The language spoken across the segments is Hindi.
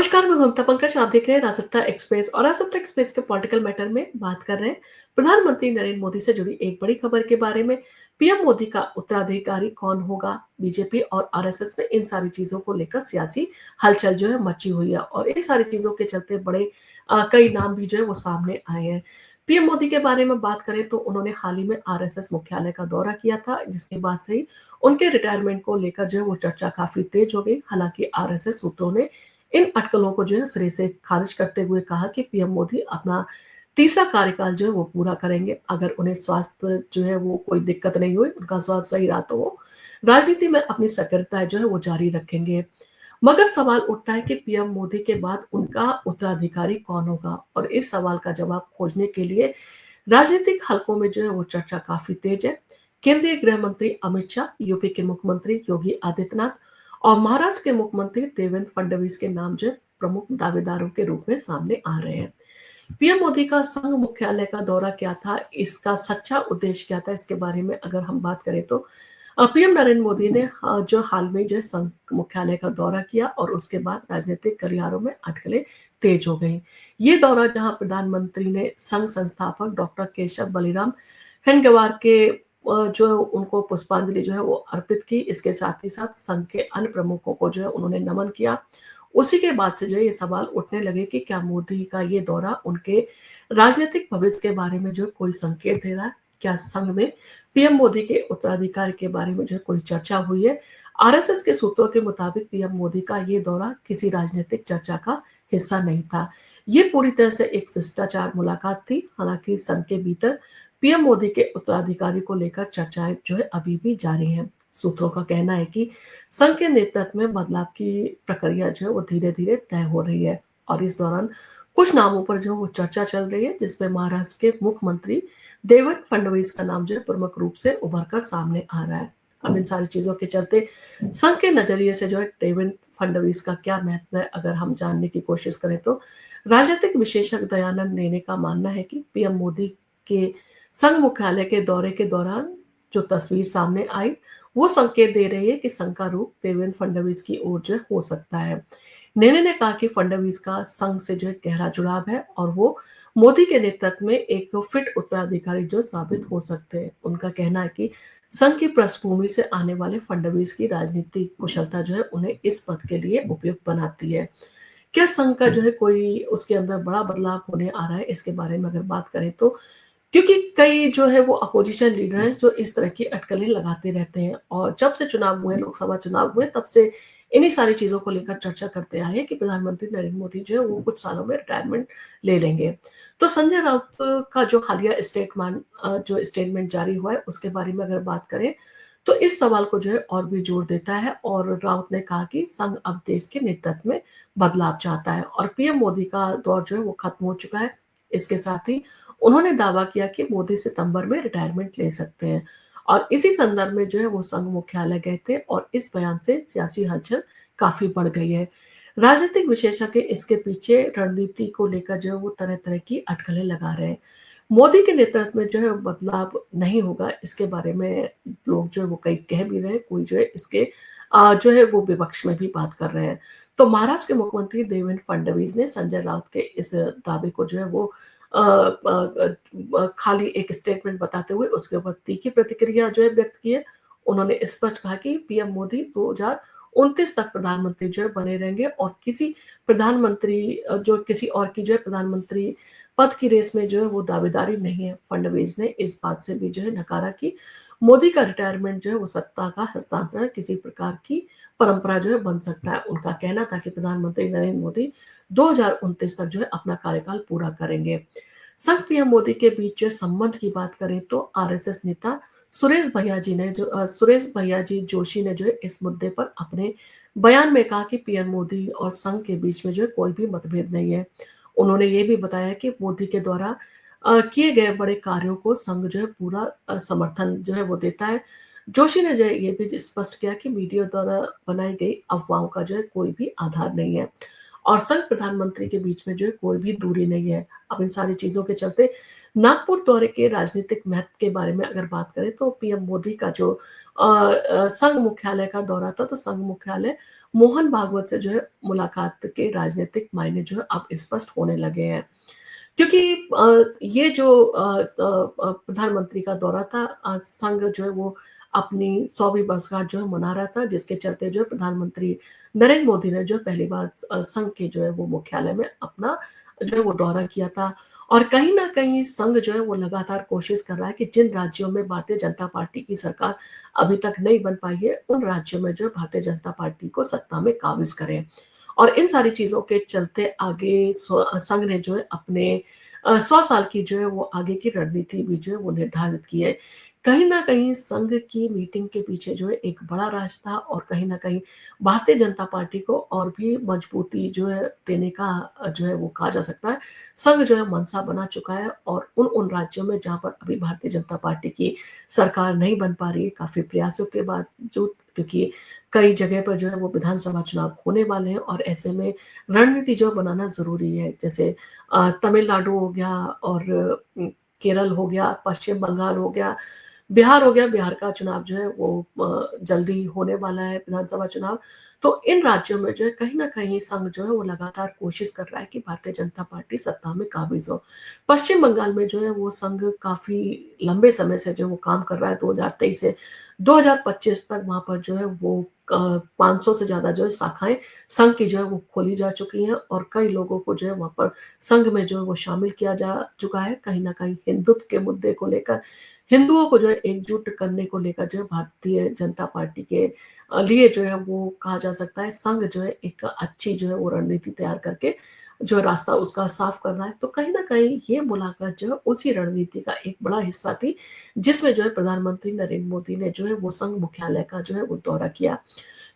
नमस्कार, मैं ममता पंकज। आप देख रहे हैं राजसत्ता एक्सप्रेस और राजसत्ता एक्सप्रेस के पॉलिटिकल मैटर में बात कर रहे हैं प्रधानमंत्री नरेंद्र मोदी से जुड़ी एक बड़ी खबर के बारे में। पीएम मोदी का उत्तराधिकारी कौन होगा? बीजेपी और आरएसएस में इन सारी चीजों को लेकर सियासी हलचल जो है मची हुई है और इन सारी चीजों के चलते बड़े कई नाम भी जो है वो सामने आए हैं। पीएम मोदी के बारे में बात करें तो उन्होंने हाल ही में आरएसएस मुख्यालय का दौरा किया था, जिसके बाद से ही उनके रिटायरमेंट को लेकर जो है वो चर्चा काफी तेज हो गई। हालांकि आरएसएस सूत्रों ने इन अटकलों को जो है सिरे से खारिज करते हुए कहा कि पीएम मोदी अपना तीसरा कार्यकाल जो है वो पूरा करेंगे। अगर उन्हें स्वास्थ्य जो है वो कोई दिक्कत नहीं हुई, उनका स्वास्थ्य सही रहा तो वो राजनीति में अपनी सक्रियता जो है वो जारी रखेंगे। मगर सवाल उठता है कि पीएम मोदी के बाद उनका उत्तराधिकारी कौन होगा, और इस सवाल का जवाब खोजने के लिए राजनीतिक हलकों में जो है वो चर्चा काफी तेज है। केंद्रीय गृह मंत्री अमित शाह, यूपी के मुख्यमंत्री योगी आदित्यनाथ और महाराष्ट्र के मुख्यमंत्री देवेंद्र फडणवीस के नाम जो है प्रमुख दावेदारों के रूप में सामने आ रहे हैं। पीएम मोदी का संघ मुख्यालय का दौरा क्या था, इसका सच्चा उद्देश्य क्या था, इसके बारे में अगर हम बात करें तो पीएम नरेंद्र मोदी ने जो हाल में जो संघ मुख्यालय का दौरा किया और उसके बाद राजनीतिक गलियारों में अटकलें तेज हो गई। ये दौरा जहां प्रधानमंत्री ने संघ संस्थापक डॉक्टर केशव बलिराम हेडगेवार के जो उनको पुष्पांजलि जो है वो अर्पित की। इसके साथ ही साथ संघ के अन्य प्रमुखों को जो है उन्होंने नमन किया। उसी के बाद से जो है ये सवाल उठने लगे कि क्या मोदी का ये दौरा उनके राजनीतिक भविष्य के बारे में जो कोई संकेत दे रहा है? क्या संघ में पीएम मोदी के उत्तराधिकारी के बारे में जो है कोई चर्चा हुई है? आरएसएस के सूत्रों के मुताबिक पीएम मोदी का ये दौरा किसी राजनीतिक चर्चा का हिस्सा नहीं था। ये पूरी तरह से एक शिष्टाचार मुलाकात थी। हालांकि संघ के भीतर पीएम मोदी के उत्तराधिकारी को लेकर चर्चाएं जो है अभी भी जारी हैं। सूत्रों का कहना है कि संघ के नेतृत्व में बदलाव की प्रक्रिया जो है वो धीरे धीरे तय हो रही है और इस दौरान कुछ नामों पर जो वो चर्चा चल रही है, जिसमें महाराष्ट्र के मुख्यमंत्री देवेंद्र फडणवीस का नाम जो है प्रमुख रूप से उभर कर सामने आ रहा है। अब इन सारी चीजों के चलते संघ के नजरिए से जो है देवेंद्र फडणवीस का क्या महत्व है, अगर हम जानने की कोशिश करें तो राजनीतिक विशेषज्ञ दयानंद नेने का मानना है कि पीएम मोदी के संघ मुख्यालय के दौरे के दौरान जो तस्वीर सामने आई वो संकेत दे रही है कि संघ का रूप देवेंद्र फडणवीस की ओर जो हो सकता है। नेने ने कहा कि फडणवीस का संघ से जो गहरा जुड़ाव है और वो मोदी के नेतृत्व में एक फिट उत्तराधिकारी जो साबित हो सकते हैं। उनका कहना है कि संघ की पृष्ठभूमि से आने वाले फडणवीस की राजनीतिक कुशलता जो है उन्हें इस पद के लिए उपयुक्त बनाती है। क्या संघ का जो है कोई उसके अंदर बड़ा बदलाव होने आ रहा है, इसके बारे में अगर बात करें तो क्योंकि कई जो है वो अपोजिशन लीडर हैं जो इस तरह की अटकलें लगाते रहते हैं और जब से चुनाव हुए, लोकसभा चुनाव हुए, तब से इन्हीं सारी चीजों को लेकर चर्चा करते आए हैं कि प्रधानमंत्री नरेंद्र मोदी जो है वो कुछ सालों में रिटायरमेंट ले लेंगे। तो संजय राउत का जो हालिया स्टेटमेंट जारी हुआ है उसके बारे में अगर बात करें तो इस सवाल को जो है और भी जोर देता है और राउत ने कहा कि संघ अब देश के नेतृत्व में बदलाव चाहता है और पीएम मोदी का दौर जो है वो खत्म हो चुका है। इसके साथ ही उन्होंने दावा किया कि मोदी सितंबर में रिटायरमेंट ले सकते हैं और इसी संदर्भ में जो है वो संघ मुख्यालय गए थे और इस बयान से सियासी हलचल काफी बढ़ गई है। राजनीतिक विशेषज्ञ इसके पीछे रणनीति को लेकर जो है वो तरह तरह की अटकलें लगा रहे हैं। मोदी के नेतृत्व में जो है बदलाव नहीं होगा, इसके बारे में लोग जो है वो कई कह भी रहे हैं, कोई जो है इसके जो है वो विपक्ष में भी बात कर रहे हैं। तो महाराष्ट्र के मुख्यमंत्री देवेंद्र फडणवीस ने संजय राउत के इस दावे को जो है वो खाली एक स्टेटमेंट बताते हुए उसके ऊपर तीखी प्रतिक्रिया जो है व्यक्त की है। उन्होंने स्पष्ट कहा कि पीएम मोदी 2029 तक प्रधानमंत्री जो है बने रहेंगे और किसी प्रधानमंत्री जो किसी और की जो है प्रधानमंत्री पद की रेस में जो है वो दावेदारी नहीं है। फडणवीस ने इस बात से भी जो है नकारा कि मोदी का रिटायरमेंट जो है वो सत्ता का हस्तांतरण किसी प्रकार की परंपरा जो है बन सकता है। उनका कहना था कि प्रधानमंत्री नरेंद्र मोदी 2029 तक जो है अपना कार्यकाल पूरा करेंगे। संघ पीएम मोदी के बीच जो संबंध की बात करें तो आरएसएस नेता सुरेश भैयाजी जोशी ने जो है इस मुद्दे पर अपने बयान में कहा कि पीएम मोदी और संघ के बीच में जो है कोई भी मतभेद नहीं है। उन्होंने ये भी बताया कि मोदी के द्वारा किए गए बड़े कार्यों को संघ जो है पूरा समर्थन जो है वो देता है। जोशी ने जो है ये भी स्पष्ट किया कि मीडिया द्वारा बनाई गई अफवाहों का जो है कोई भी आधार नहीं है और संघ प्रधानमंत्री के बीच में जो है कोई भी दूरी नहीं है। अब इन सारी चीजों के चलते नागपुर दौरे के राजनीतिक महत्व के बारे में अगर बात करें तो पीएम मोदी का जो संघ मुख्यालय का दौरा था, तो संघ मुख्यालय मोहन भागवत से जो है मुलाकात के राजनीतिक मायने जो है अब स्पष्ट होने लगे हैं। क्योंकि ये जो प्रधानमंत्री का दौरा था, संघ जो है वो अपनी 100वीं वर्षगांठ जो है मना रहा था, जिसके चलते जो है प्रधानमंत्री नरेंद्र मोदी ने जो है पहली बार संघ के जो है वो मुख्यालय में अपना जो है वो दौरा किया था। और कहीं न कहीं संघ जो है वो लगातार कोशिश कर रहा है कि जिन राज्यों में भारतीय जनता पार्टी की सरकार अभी तक नहीं बन पाई है, उन राज्यों में जो है भारतीय जनता पार्टी को सत्ता में काबिज़ करें। और इन सारी चीज़ों के चलते आगे संघ ने जो है अपने 100 साल की जो है वो आगे की रणनीति भी जो है वो निर्धारित की है। कहीं न कहीं संघ की मीटिंग के पीछे जो है एक बड़ा राज था और कहीं न कहीं भारतीय जनता पार्टी को और भी मजबूती जो है देने का जो है वो कहा जा सकता है। संघ जो है मंशा बना चुका है और उन राज्यों में जहाँ पर अभी भारतीय जनता पार्टी की सरकार नहीं बन पा रही है, काफ़ी प्रयासों के बावजूद, क्योंकि कई जगह पर जो है वो विधानसभा चुनाव होने वाले हैं और ऐसे में रणनीति जो बनाना ज़रूरी है। जैसे तमिलनाडु हो गया और केरल हो गया, पश्चिम बंगाल हो गया, बिहार हो गया। बिहार का चुनाव जो है वो जल्दी होने वाला है, विधानसभा चुनाव। तो इन राज्यों में जो है कहीं न कहीं संघ जो है वो लगातार कोशिश कर रहा है कि भारतीय जनता पार्टी सत्ता में काबिज़ हो। पश्चिम बंगाल में जो है वो संघ काफ़ी लंबे समय से जो है वो काम कर रहा है, 2023 से 2025 तक वहाँ पर जो है वो 500 से ज़्यादा जो है शाखाएँ संघ की जो है वो खोली जा चुकी हैं और कई लोगों को जो है वहाँ पर संघ में जो है वो शामिल किया जा चुका है। कहीं न कहीं हिंदुत्व के मुद्दे को लेकर, हिंदुओं को जो है एकजुट करने को लेकर जो है भारतीय जनता पार्टी के लिए जो है वो कहा जा सकता है संघ जो है एक अच्छी जो है वो रणनीति तैयार करके जो रास्ता उसका साफ कर रहा है। तो कहीं न कहीं ये मुलाकात जो है उसी रणनीति का एक बड़ा हिस्सा थी, जिसमें जो है प्रधानमंत्री नरेंद्र मोदी ने जो है वो संघ मुख्यालय का जो है वो दौरा किया।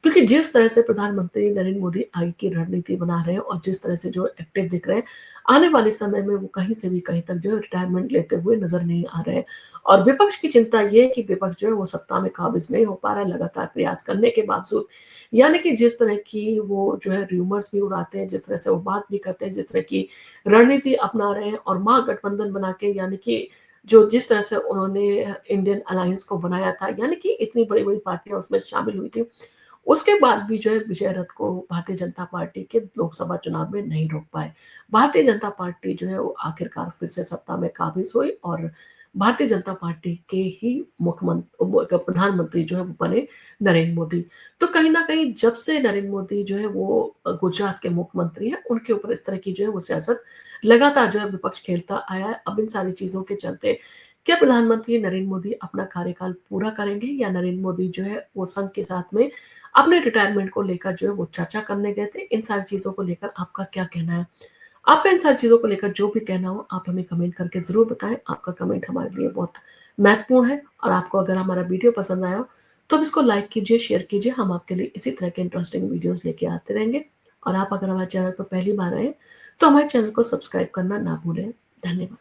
क्योंकि जिस तरह से प्रधानमंत्री नरेंद्र मोदी आगे की रणनीति बना रहे हैं और जिस तरह से जो एक्टिव दिख रहे हैं, आने वाले समय में वो कहीं से भी कहीं तक जो है रिटायरमेंट लेते हुए नज़र नहीं आ रहे हैं। और विपक्ष की चिंता ये है कि विपक्ष जो है वो सत्ता में काबिज़ नहीं हो पा रहा है लगातार प्रयास करने के बावजूद। यानी कि जिस तरह की वो जो है र्यूमर्स भी उड़ाते हैं, जिस तरह से वो बात भी करते हैं, जिस तरह की रणनीति अपना रहे हैं और महागठबंधन बना के, यानी कि जो जिस तरह से उन्होंने इंडियन अलायंस को बनाया था, यानी कि इतनी बड़ी-बड़ी पार्टियाँ उसमें शामिल हुई थी। उसके बाद भी जो है विजय रथ को भारतीय जनता पार्टी के लोकसभा चुनाव में नहीं रोक पाए। भारतीय जनता पार्टी जो है वो आखिरकार फिर से सत्ता में काबिज़ हुई और भारतीय जनता पार्टी के ही प्रधानमंत्री जो है वो बने नरेंद्र मोदी। तो कहीं न कहीं जब से नरेंद्र मोदी जो है वो गुजरात के मुख्यमंत्री हैं, उनके ऊपर इस तरह की जो है वो सियासत लगातार जो है विपक्ष खेलता आया है। अब इन सारी चीज़ों के चलते क्या प्रधानमंत्री नरेंद्र मोदी अपना कार्यकाल पूरा करेंगे या नरेंद्र मोदी जो है वो संघ के साथ में अपने रिटायरमेंट को लेकर जो है वो चर्चा करने गए थे। इन सारी चीज़ों को लेकर आपका क्या कहना है? आपका इन सारी चीज़ों को लेकर जो भी कहना हो आप हमें कमेंट करके ज़रूर बताएँ। आपका कमेंट हमारे लिए बहुत महत्वपूर्ण है और आपको अगर हमारा वीडियो पसंद आया हो तो आप इसको लाइक कीजिए, शेयर कीजिए। हम आपके लिए इसी तरह के इंटरेस्टिंग वीडियोज़ लेके आते रहेंगे। और आप अगर हमारे चैनल पर पहली बार आए हैं तो हमारे चैनल को सब्सक्राइब करना ना भूलें। धन्यवाद।